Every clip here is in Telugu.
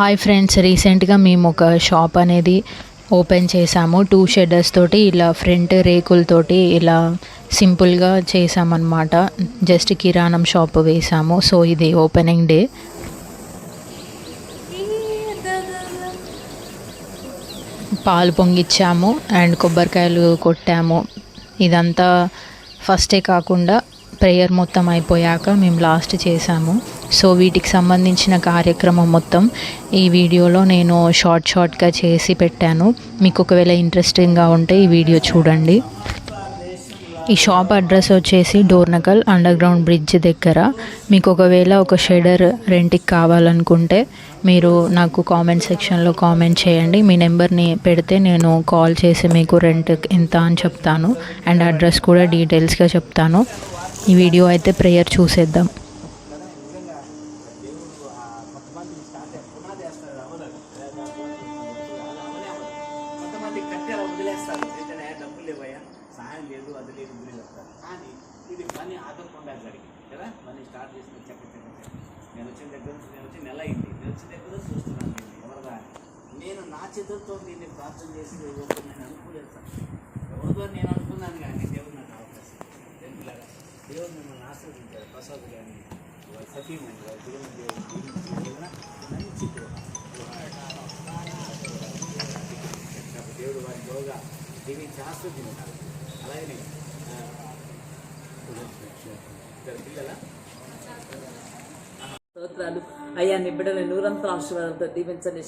హాయ్ ఫ్రెండ్స్, రీసెంట్గా మేము ఒక షాప్ అనేది ఓపెన్ చేసాము. 2 షెడర్స్ తోటి ఇలా ఫ్రంట్ రేకులతోటి ఇలా సింపుల్గా చేసామన్నమాట. జస్ట్ కిరాణం షాప్ వేసాము. సో ఇది ఓపెనింగ్ డే. పాలు పొంగిచ్చాము అండ్ కొబ్బరికాయలు కొట్టాము. ఇదంతా ఫస్టే కాకుండా ప్రేయర్ మొత్తం అయిపోయాక మేము లాస్ట్ చేసాము. సో వీటికి సంబంధించిన కార్యక్రమం మొత్తం ఈ వీడియోలో నేను షార్ట్గా చేసి పెట్టాను. మీకు ఒకవేళ ఇంట్రెస్టింగ్గా ఉంటే ఈ వీడియో చూడండి. ఈ షాప్ అడ్రస్ వచ్చేసి డోర్నకల్ అండర్ గ్రౌండ్ బ్రిడ్జ్ దగ్గర. మీకు ఒకవేళ ఒక షెడర్ రెంట్కి కావాలనుకుంటే మీరు నాకు కామెంట్ సెక్షన్లో కామెంట్ చేయండి. మీ నెంబర్ని పెడితే నేను కాల్ చేసి మీకు రెంట్ ఎంత అని చెప్తాను అండ్ అడ్రస్ కూడా డీటెయిల్స్గా చెప్తాను. ఈ వీడియో అయితే ప్రేయర్ చూసేద్దాం. సహాయం లేదు, అది లేదు, గురి చెప్తారు. కానీ ఇది పని ఆగకుండా జరిగింది కదా. మనీ స్టార్ట్ చేసిన నేను వచ్చిన దగ్గర నుంచి నేను వచ్చి నెల అయింది. నేను వచ్చిన దగ్గర చూస్తున్నాను దీన్ని ఎవరిదా. నేను నా చేతులతో దీన్ని ప్రార్థన చేసి నేను అనుకోలేదు సార్. ఎవరిదో నేను అనుకున్నాను కానీ దేవుడు నాకు అవకాశం ఎందుకులాగా దేవుడు మిమ్మల్ని ఆశ్రయించారు. ప్రసాద్ కానీ సతీమణి వారి దేవుని మంచి దేవుడు వారి యోగా దీనికి ఆశ్రయించారు. అలాగే పిల్లల స్తోత్రాలు అయ్యా. నీ బిడ్డలు నూరంతర ఆశీర్వాదాలతో దీవించండి.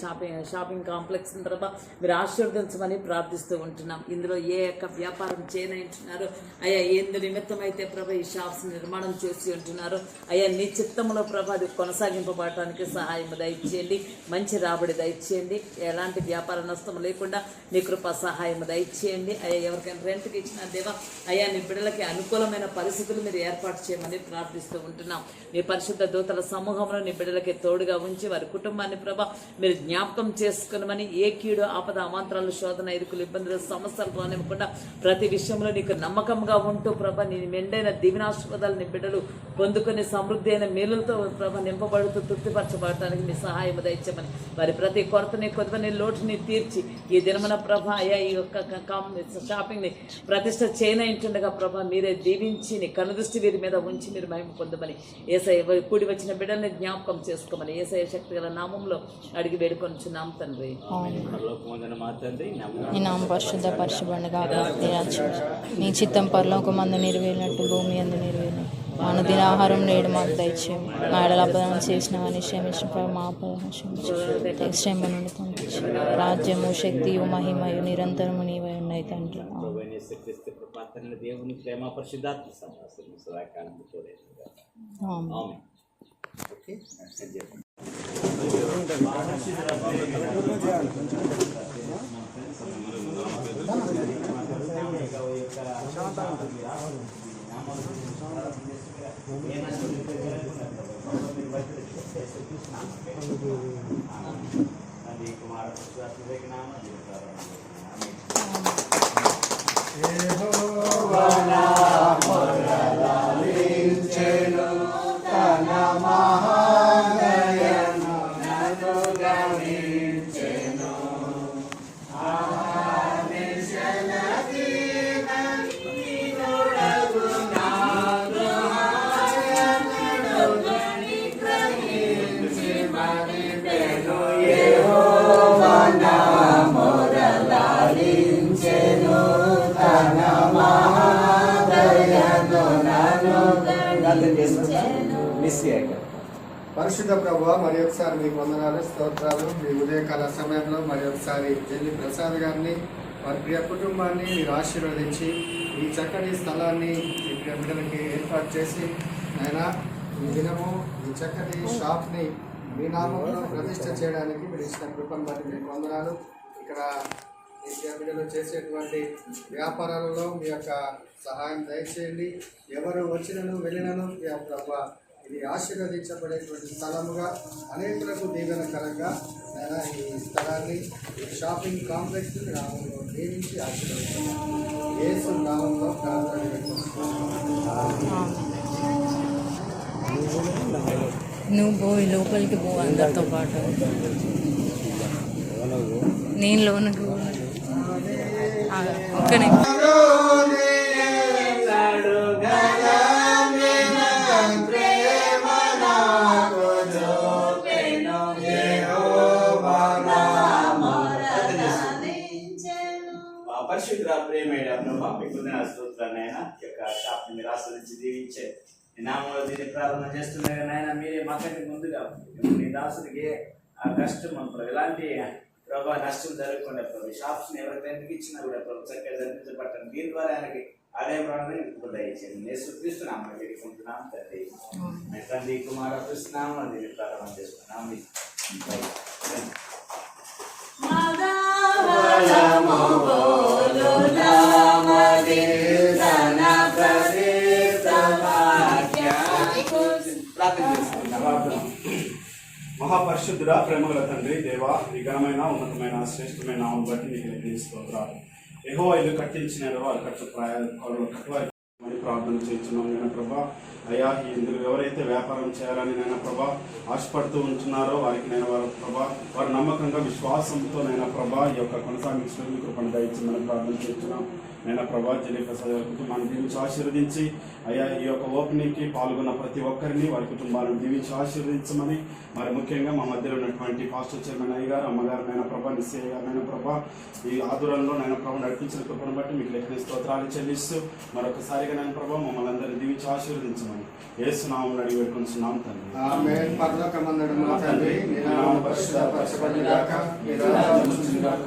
షాపింగ్ కాంప్లెక్స్ తర్వాత మీరు ఆశీర్వదించమని ప్రార్థిస్తూ ఉంటున్నాం. ఇందులో ఏ యొక్క వ్యాపారం చేయనంటున్నారో అయ్యా, ఎందు నిమిత్తం అయితే ప్రభా ఈ షాప్స్ నిర్మాణం చేసి ఉంటున్నారో అయ్యా, నీ చిత్తంలో ప్రభా అది కొనసాగింపబడటానికి సహాయం దయచేయండి. మంచి రాబడి దయచేయండి. ఎలాంటి వ్యాపార నష్టం లేకుండా నీ కృప సహాయం దయచేయండి. అయ్యా, ఎవరికైనా రెంట్కి ఇచ్చిన దేవా అయ్యా, నీ బిడ్డలకి అనుకూలమైన పరిస్థితులు మీరు ఏర్పాటు చేయమని ప్రార్థిస్తూ ఉంటున్నాం. నీ పరిశుద్ధ దూతల సమూహంలో నీ బిడ్డలకి తోడుగా ఉంచి వారి కుటుంబాన్ని ప్రభా మీరు జ్ఞాపకం చేసుకునమని, ఏ కీడు ఆపద అవాంతరాలు శోధన ఇరుకులు ఇబ్బందులు సమస్యలు రానివ్వకుండా ప్రతి విషయంలో నీకు నమ్మకంగా ఉంటూ ప్రభా నీ మెండైన దీవెనాశీర్వాదాలు నీ బిడ్డలు పొందుకొని సమృద్ధి అయిన మేలులతో ప్రభ నింపబడుతూ తృప్తిపరచబడటానికి మీ సహాయం దయచేయమని, వారి ప్రతి కొరతని కొద్దిని లోటుని తీర్చి ఈ దినమున ప్రభ అయ్యా ఈ యొక్క షాపింగ్ని ప్రతిష్ట చేయనంటుండగా ప్రభ మీరే దీవించి నీ కనుదృష్టి వీరి మీద ఉంచి మీరు మహిమ పొందమని, ఏసయ్య కూడి వచ్చిన బిడ్డల్ని జ్ఞాపకం చేసుకోమని యేసయ్య శక్తి గల నామంలో అడిగి వేడుకొనిచున్నాం తండ్రి. నీ నామం పరిశుద్ధ పరచబడును గాక. నీ చిత్తం పరలోకమందు నెరవేరినట్టు భూమి యందు నెరవేరును. అనుదిన ఆహారం నేడు మాకు దయచేయము. మా ఎడల అపరాధం చేసిన వారిని క్షమించిన మా అపరాధం క్షమించు. శ్రమ నుండి పంపించు. రాజ్యము శక్తియు మహిమయు నిరంతరము నీవై ఉన్నాయి తండ్రి. దేవుని ప్రేమ పరిశుద్ధాత్మ సహవాసము సదాకాలం తోడేగా. ఆమేన్. ఓకే పరిశుద్ధ ప్రభువా, మరి ఒకసారి మీకు వందనాలు, స్తోత్రాలు. మీ ఉదయకాల సమయంలో మరి ఒకసారి జల్లి ప్రసాద్ గారిని వారి ప్రియ కుటుంబాన్ని మీరు ఆశీర్వదించి ఈ చక్కటి స్థలాన్ని మీ ప్రియ బిడ్డలకి ఏర్పాటు చేసి ఆయన ఈ దినము ఈ చక్కటి షాప్ని మీ నామంలో ప్రతిష్ట చేయడానికి మీరు ఇచ్చిన కృపను బట్టి మీకు వందనాలు. ఇక్కడ మీ ప్రియ బిడ్డలు చేసేటువంటి వ్యాపారాలలో మీ యొక్క సహాయం దయచేయండి. ఎవరు వచ్చినను వెళ్ళినను ప్రభువా ఇది ఆశీర్వదించబడేటువంటి స్థలముగా అనేకులకు దీవెనకరంగా నేను ఈ స్థలాన్ని ఈ షాపింగ్ కాంప్లెక్స్ నామంలో దీవించి ఆశీర్వదించాను. యేసు నామంలో ప్రార్థన నువ్వు పోయి లోపలికి పో అందరితో పాటు. నేను లోనకు ఒక్క నిమిషం. పరిశుద్ధ ప్రేమైన ప్రభావ మీకు స్తోత్రాలైనా ఈ యొక్క షాప్ని మీరు ఆస్వాదించి దీవించే ఈ నామంలో దీన్ని ప్రారంభం చేస్తున్నాయి నాయన మీరే మాకంటే ముందుగా మీ దాసుడికి ఆ కష్టం ప్రభు ఎలాంటి ప్రభావ నష్టం జరగకుండా ప్రభు షాప్స్ని ఎవరికి ఎందుకు ఇచ్చినా కూడా ప్రభు చక్కగా జరిపించబట్టాను దీని ద్వారా ఆయనకి ఆదాయం రావడానికి ఇప్పుడు దయచేయండి నేర్చుకుంటున్నాం వేడుకుంటున్నాం తండ్రి తండ్రి కుమార కృష్ణాము దీన్ని ప్రారంభం చేస్తున్నాం మహాపరిశుద్ధుడా ప్రేమగల తండ్రి దేవా ఈ ఘనమైన ఉన్నతమైన శ్రేష్టమైన నామం బట్టి నీకు స్తోత్రాలు. యెహోవా ఇల్లు కట్టించిన వారు కట్టువారి ప్రార్థన చేయించున్నాం నేను ప్రభా. అయ్యా ఇందులో ఎవరైతే వ్యాపారం చేయాలని నేను ప్రభా ఆశపడుతూ ఉంటున్నారో వారికి నేను వారు ప్రభా వారు నమ్మకంగా విశ్వాసంతో నేను ప్రభా ఈ యొక్క కొనసాగించడం కృపను దయచేయమని ప్రార్థన చేస్తున్నాం. నేను ప్రభా జలి ప్రసాద్ వారి కుటుంబాన్ని దీవించి ఆశీర్వదించి అయ్యా ఈ యొక్క ఓపెనింగ్కి పాల్గొన్న ప్రతి ఒక్కరిని వారి కుటుంబాలను దీవించి ఆశీర్వదించమని మరి ముఖ్యంగా మా మధ్యలో ఉన్నటువంటి పాస్టర్ చైర్మన్ అయ్య గారు అమ్మగారు నైనా ప్రభా నిశ్చయ గారు నైనా ప్రభా ఈ ఆధురంలో నైనా ప్రభా నడిపించిన కృపను బట్టి మీకు లెక్కన స్తోత్రాలు చెల్లిస్తూ మరొకసారిగా నైనా ప్రభా మమ్మల్ని అందరినీ దీవించి ఆశీర్వదించమని యేసు నామములో అడిగి వేడుకొంటున్నాం తండ్రి. ఆమేన్. పరలోకమందున్న మా తండ్రి నీ నామము పరిశుద్ధపరచబడును గాక నీ రాజ్యం వచ్చును గాక.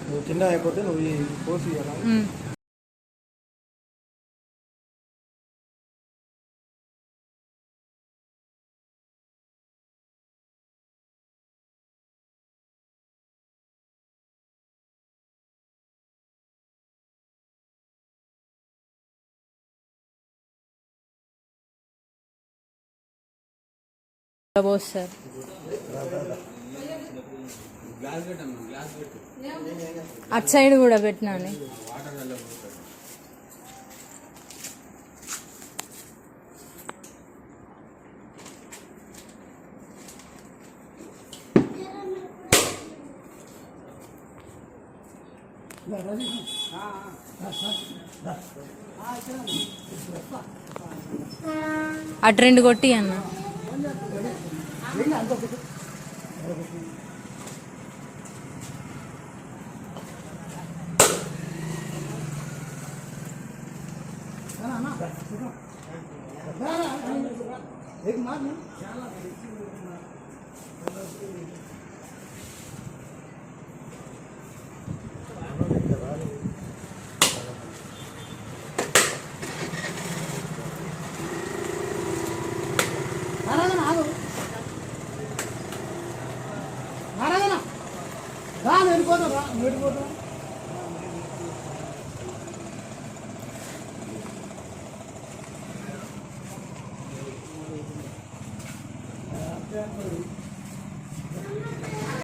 నువ్వు తిన్న అయిపోతే నువ్వు ఈ కోసి ఇవ్వాలా? సార్ అటు సైడ్ కూడా పెట్టినాను. అటు రెండు కొట్టి అన్న. వెళ్ళిపోతా